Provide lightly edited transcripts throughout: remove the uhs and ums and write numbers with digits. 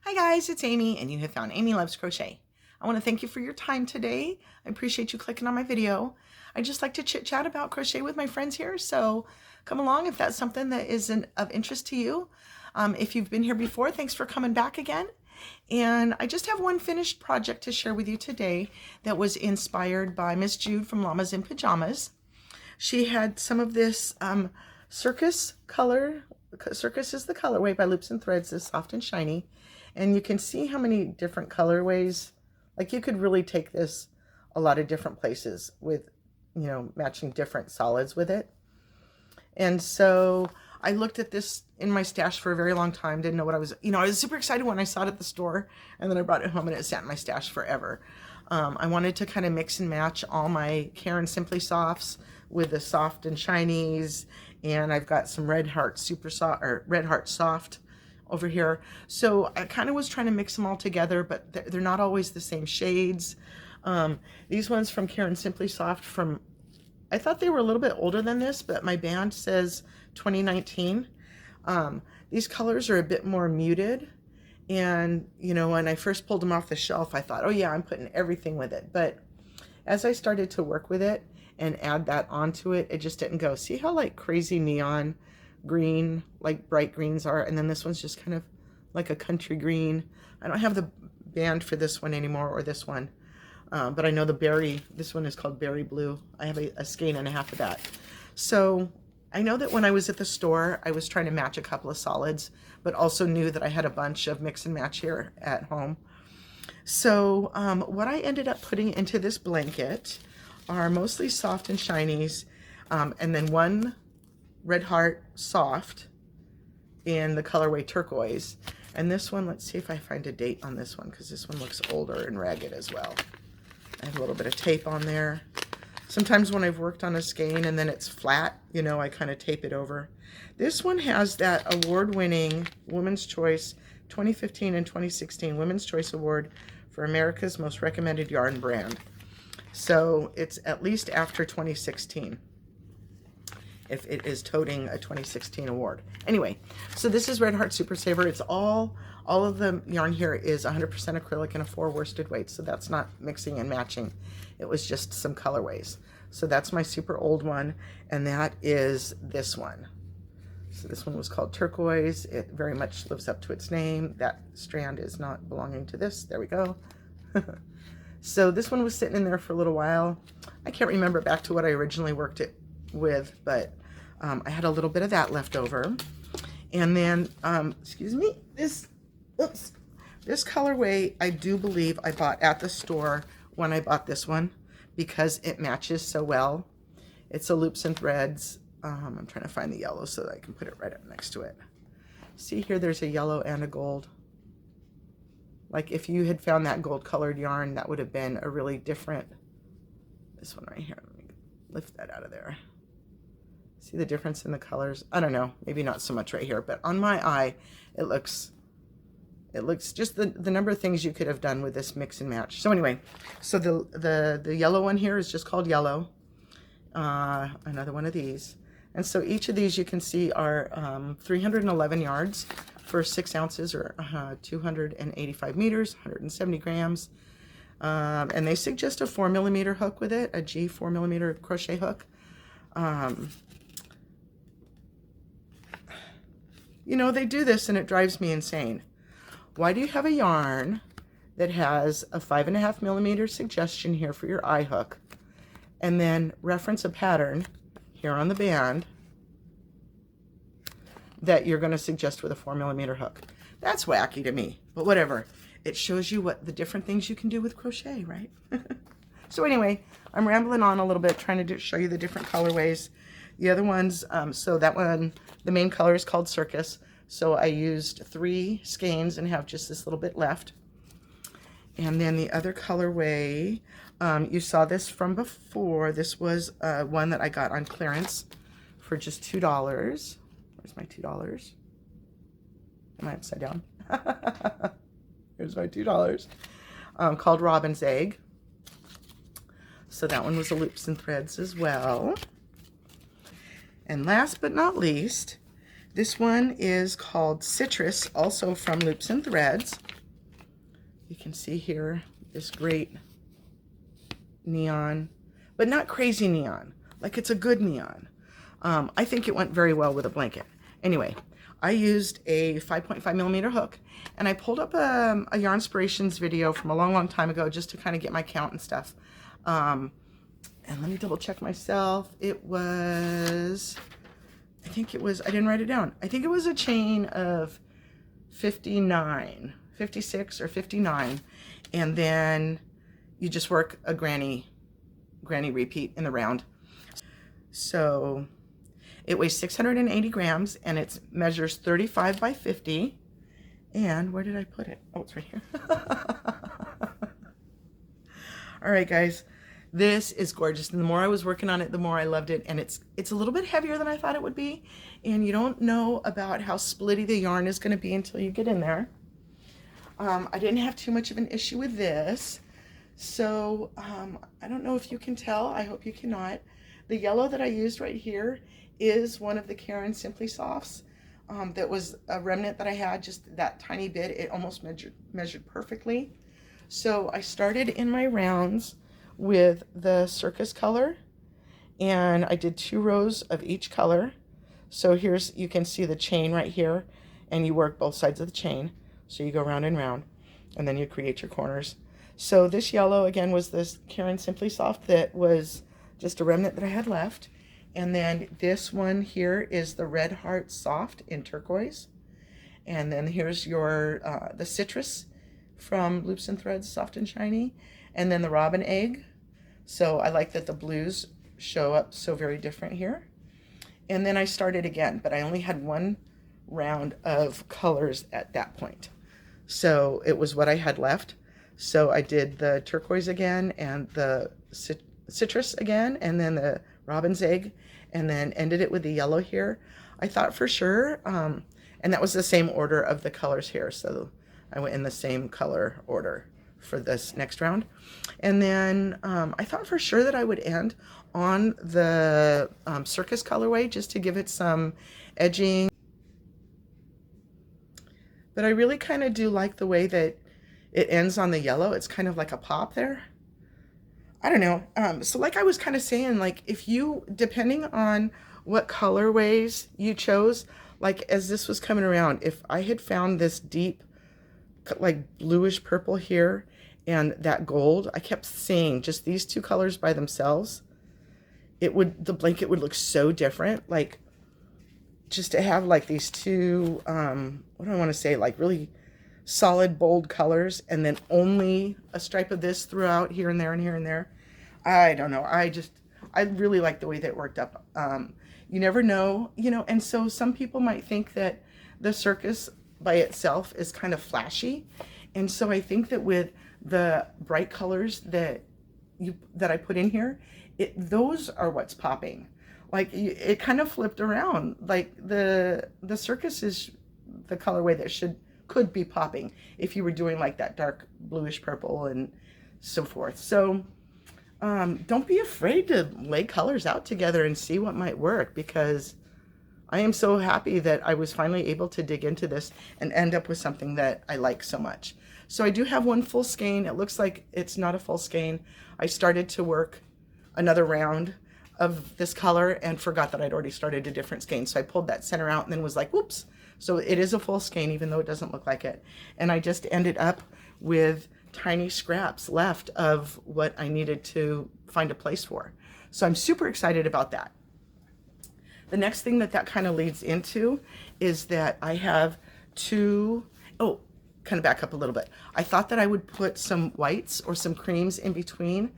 Hi guys, it's Amy and you have found Amy Loves Crochet. I want to thank you for your time today. I appreciate you clicking on my video. I just like to chit chat about crochet with my friends here, so come along if that's something that is of interest to you. If you've been here before, thanks for coming back again. And I just have one finished project to share with you today that was inspired by Miss Jude from Llamas in Pajamas. She had some of this Circus color. Circus is the colorway by Loops and Threads, is soft and shiny. And you can see how many different colorways, like you could really take this a lot of different places with, you know, matching different solids with it. And so I looked at this in my stash for a very long time, didn't know what I was, I was super excited when I saw it at the store, and then I brought it home and it sat in my stash forever. I wanted to kind of mix and match all my Caron Simply Softs with the soft and shinies, and I've got some Red Heart Super Soft, or Red Heart Soft over here. So I kind of was trying to mix them all together, but they're not always the same shades. These ones from Caron Simply Soft I thought they were a little bit older than this, but my band says 2019. These colors are a bit more muted. And, when I first pulled them off the shelf, I thought, oh yeah, I'm putting everything with it. But as I started to work with it and add that onto it, it just didn't go. See how like crazy neon green, like bright greens are, and then this one's just kind of like a country green. I don't have the band for this one anymore, or this one, but I know this one is called berry blue. I have a skein and a half of that. So I know that when I was at the store, I was trying to match a couple of solids, but also knew that I had a bunch of mix and match here at home. So what I ended up putting into this blanket are mostly soft and shinies, and then one Red Heart Soft in the colorway Turquoise. And this one, let's see if I find a date on this one, because this one looks older and ragged as well. I have a little bit of tape on there. Sometimes when I've worked on a skein and then it's flat, I kind of tape it over. This one has that award-winning Women's Choice 2015 and 2016 Women's Choice Award for America's Most Recommended Yarn Brand. So it's at least after 2016. If it is toting a 2016 award. Anyway, so this is Red Heart Super Saver. It's all of the yarn here is 100% acrylic and a 4 worsted weight, so that's not mixing and matching. It was just some colorways. So that's my super old one, and that is this one. So this one was called Turquoise. It very much lives up to its name. That strand is not belonging to this. There we go. So this one was sitting in there for a little while. I can't remember back to what I originally worked it with, but I had a little bit of that left over. And then excuse me, this colorway I do believe I bought at the store when I bought this one, because it matches so well. It's a Loops and Threads. I'm trying to find the yellow so that I can put it right up next to it. See here, there's a yellow and a gold. Like if you had found that gold colored yarn, that would have been a really different, this one right here, let me lift that out of there. See the difference in the colors? I don't know, maybe not so much right here, but on my eye, it looks just the number of things you could have done with this mix and match. So anyway, so the yellow one here is just called Yellow. Another one of these. And so each of these you can see are 311 yards for 6 ounces, or 285 meters, 170 grams. And they suggest a 4mm hook with it, a G 4mm crochet hook. They do this and it drives me insane. Why do you have a yarn that has a 5.5mm suggestion here for your eye hook, and then reference a pattern here on the band that you're going to suggest with a 4mm hook? That's wacky to me, but whatever. It shows you what the different things you can do with crochet, right? So anyway, I'm rambling on a little bit, trying to show you the different colorways. The other ones, so that one, the main color is called Circus. So I used 3 skeins and have just this little bit left. And then the other colorway, you saw this from before. This was one that I got on clearance for just $2. Where's my $2? Am I upside down? Here's my $2. Called Robin's Egg. So that one was a Loops and Threads as well. And last but not least, this one is called Citrus, also from Loops and Threads. You can see here this great neon, but not crazy neon. Like, it's a good neon. I think it went very well with a blanket. Anyway, I used a 5.5mm hook, and I pulled up a Yarnspirations video from a long time ago just to kind of get my count and stuff. And let me double check myself. It was, I think it was, I didn't write it down. I think it was a chain of 59, 56 or 59. And then you just work a granny repeat in the round. So it weighs 680 grams and it measures 35 by 50. And where did I put it? Oh, it's right here. All right, guys, this is gorgeous. And the more I was working on it, the more I loved it. And it's a little bit heavier than I thought it would be. And you don't know about how splitty the yarn is going to be until you get in there. I didn't have too much of an issue with this. So I don't know if you can tell. I hope you cannot. The yellow that I used right here is one of the Caron Simply Softs. That was a remnant that I had, just that tiny bit. It almost measured perfectly. So I started in my rounds with the Circus color, and I did 2 rows of each color. So here's, you can see the chain right here, and you work both sides of the chain. So you go round and round, and then you create your corners. So this yellow, again, was this Caron Simply Soft that was just a remnant that I had left. And then this one here is the Red Heart Soft in turquoise. And then here's your the Citrus from Loops and Threads, Soft and Shiny. And then the Robin Egg. So I like that the blues show up so very different here. And then I started again, but I only had 1 round of colors at that point. So it was what I had left. So I did the turquoise again and the citrus again, and then the robin's egg, and then ended it with the yellow here. I thought for sure, and that was the same order of the colors here. So I went in the same color order for this next round. And then I thought for sure that I would end on the Circus colorway just to give it some edging. But I really kind of do like the way that it ends on the yellow. It's kind of like a pop there. I don't know. So like I was kind of saying, like if you, depending on what colorways you chose, like as this was coming around, if I had found this deep, like bluish purple here and that gold, I kept seeing just these 2 colors by themselves, it would, the blanket would look so different. Like just to have like these 2, what do I want to say, like really solid, bold colors, and then only a stripe of this throughout here and there and here and there. I don't know. I really like the way that it worked up. You never know, you know, and so some people might think that the Circus by itself is kind of flashy. And so I think that with the bright colors that I put in here, those are what's popping. Like it kind of flipped around. Like the Circus is the colorway that could be popping if you were doing like that dark bluish purple and so forth. So don't be afraid to lay colors out together and see what might work, because I am so happy that I was finally able to dig into this and end up with something that I like so much. So I do have 1 full skein. It looks like it's not a full skein. I started to work another round of this color and forgot that I'd already started a different skein. So I pulled that center out and then was like, whoops. So it is a full skein, even though it doesn't look like it. And I just ended up with tiny scraps left of what I needed to find a place for. So I'm super excited about that. The next thing that kind of leads into is that I have 2, oh, kind of back up a little bit. I thought that I would put some whites or some creams in between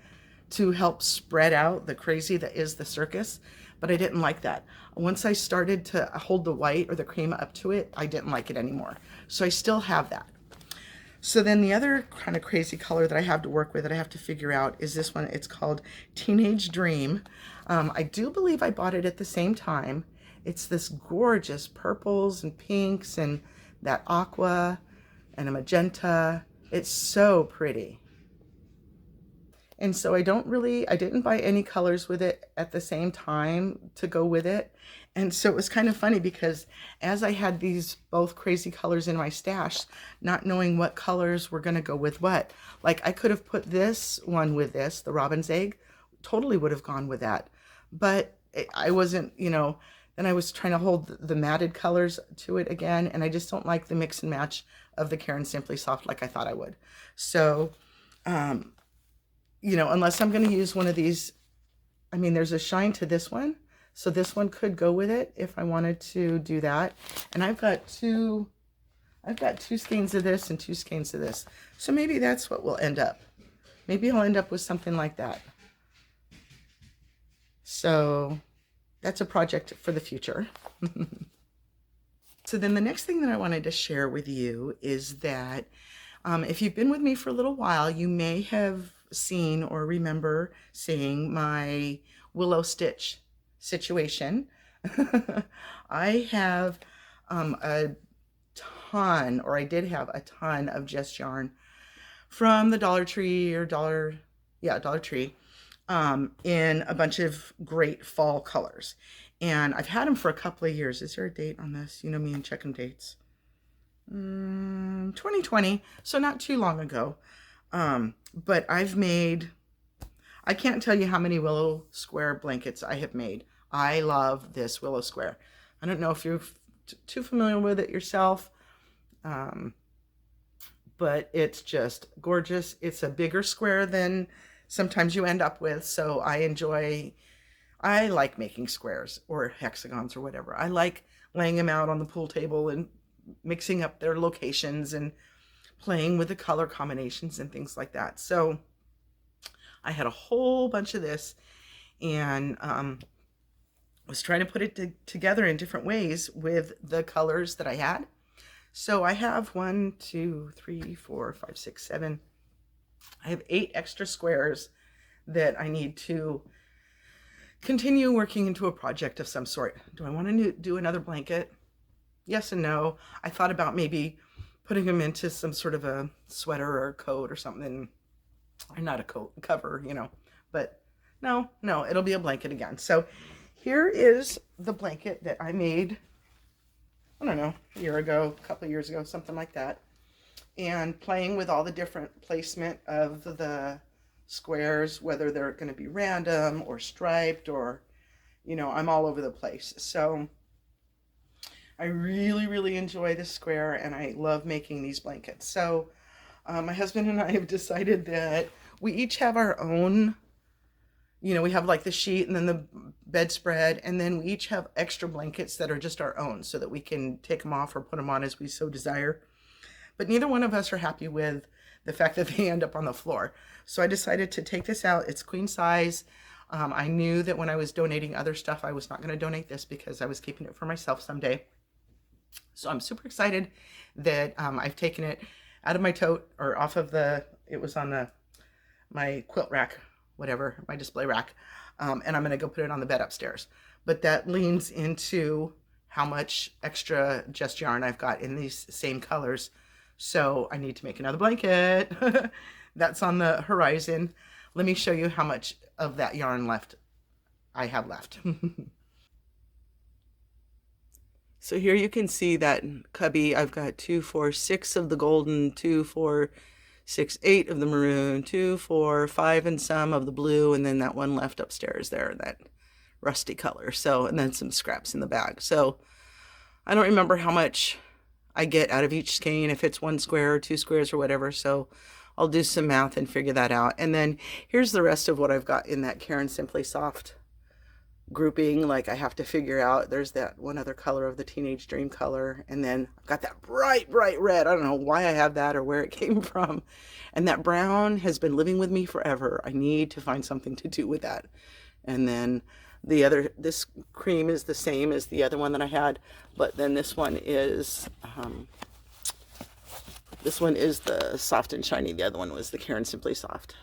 to help spread out the crazy that is the Circus, but I didn't like that. Once I started to hold the white or the cream up to it, I didn't like it anymore. So I still have that. So then the other kind of crazy color that I have to work with, that I have to figure out, is this one. It's called Teenage Dream. I do believe I bought it at the same time. It's this gorgeous purples and pinks and that aqua and a magenta. It's so pretty. And so I didn't buy any colors with it at the same time to go with it. And so it was kind of funny because as I had these both crazy colors in my stash, not knowing what colors were going to go with what, like I could have put this one with this, the robin's egg, totally would have gone with that. But I wasn't, then I was trying to hold the matted colors to it again. And I just don't like the mix and match of the Caron Simply Soft like I thought I would. So, unless I'm going to use one of these, I mean, there's a shine to this one. So this one could go with it if I wanted to do that. And I've got two skeins of this and two skeins of this. So maybe that's what we'll end up. Maybe I'll end up with something like that. So that's a project for the future. So then the next thing that I wanted to share with you is that if you've been with me for a little while, you may have seen or remember seeing my willow stitch situation. I have a ton, or I did have a ton of Just Yarn from the Dollar Tree or Dollar Tree in a bunch of great fall colors. And I've had them for a couple of years. Is there a date on this? You know me and checking dates. 2020, so not too long ago. But I've made, I can't tell you how many willow square blankets I have made. I love this willow square. I don't know if you're too familiar with it yourself, but it's just gorgeous. It's a bigger square than sometimes you end up with, so I like making squares or hexagons or whatever. I like laying them out on the pool table and mixing up their locations and playing with the color combinations and things like that. So I had a whole bunch of this and was trying to put it together in different ways with the colors that I had. So I have 1, 2, 3, 4, 5, 6, 7. I have 8 extra squares that I need to continue working into a project of some sort. Do I want to do another blanket? Yes and no. I thought about maybe putting them into some sort of a sweater or a coat or something. Or not a coat, cover, but no, it'll be a blanket again. So here is the blanket that I made, I don't know, a year ago, a couple of years ago, something like that. And playing with all the different placement of the squares, whether they're going to be random or striped or, I'm all over the place. So I really, really enjoy this square and I love making these blankets. So my husband and I have decided that we each have our own, we have like the sheet and then the bedspread, and then we each have extra blankets that are just our own so that we can take them off or put them on as we so desire. But neither one of us are happy with the fact that they end up on the floor. So I decided to take this out. It's queen size. I knew that when I was donating other stuff, I was not going to donate this because I was keeping it for myself someday. So I'm super excited that I've taken it out of my tote, or off of it was on my quilt rack, whatever, my display rack. And I'm going to go put it on the bed upstairs. But that leans into how much extra Just Yarn I've got in these same colors. So I need to make another blanket. That's on the horizon. Let me show you how much of that yarn I have left. So here you can see that cubby. I've got 2, 4, 6 of the golden, 2, 4, 6, 8 of the maroon, 2, 4, 5 and some of the blue, and then that one left upstairs there, that rusty color. So, and then some scraps in the bag. So I don't remember how much I get out of each skein, if it's 1 square or 2 squares or whatever. So I'll do some math and figure that out. And then here's the rest of what I've got in that Caron Simply Soft grouping. Like I have to figure out, there's that one other color of the Teenage Dream color, and then I've got that bright red. I don't know why I have that or where it came from. And that brown has been living with me forever. I need to find something to do with that. And then this cream is the same as the other one that I had, but then this one is the soft and shiny. The other one was the Caron Simply Soft.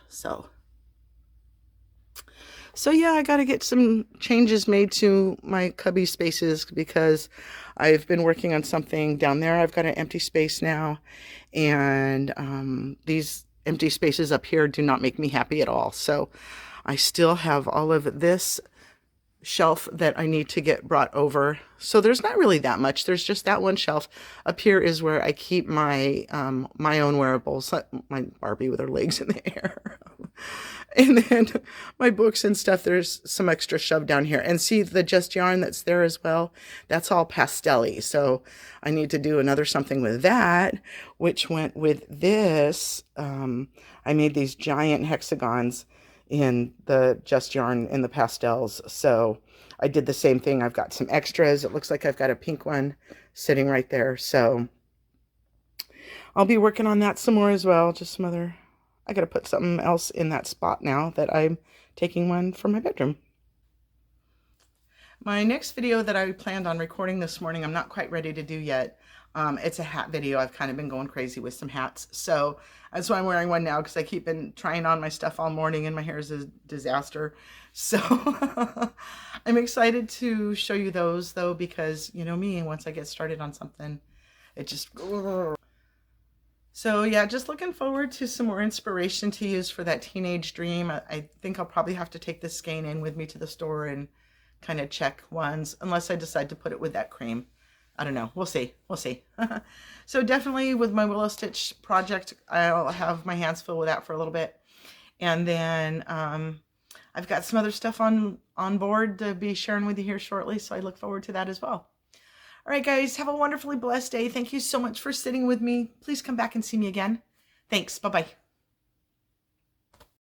So yeah, I got to get some changes made to my cubby spaces because I've been working on something down there. I've got an empty space now, and these empty spaces up here do not make me happy at all. So I still have all of this shelf that I need to get brought over. So there's not really that much. There's just that one shelf. Up here is where I keep my my own wearables, my Barbie with her legs in the air. And then my books and stuff, there's some extra shoved down here. And see the Just Yarn that's there as well? That's all pastel-y. So I need to do another something with that, which went with this. I made these giant hexagons in the Just Yarn in the pastels. So I did the same thing. I've got some extras. It looks like I've got a pink one sitting right there. So I'll be working on that some more as well. Just some other, I got to put something else in that spot now that I'm taking one from my bedroom. My next video that I planned on recording this morning, I'm not quite ready to do yet. It's a hat video. I've kind of been going crazy with some hats. So that's why I'm wearing one now, because I keep been trying on my stuff all morning and my hair is a disaster. So I'm excited to show you those though, because you know me, once I get started on something, it just... So yeah, just looking forward to some more inspiration to use for that teenage dream. I think I'll probably have to take this skein in with me to the store and kind of check ones, unless I decide to put it with that cream. I don't know. We'll see. We'll see. So definitely with my Willow Stitch project, I'll have my hands full with that for a little bit. And then I've got some other stuff on board to be sharing with you here shortly. So I look forward to that as well. All right, guys, have a wonderfully blessed day. Thank you so much for sitting with me. Please come back and see me again. Thanks. Bye-bye.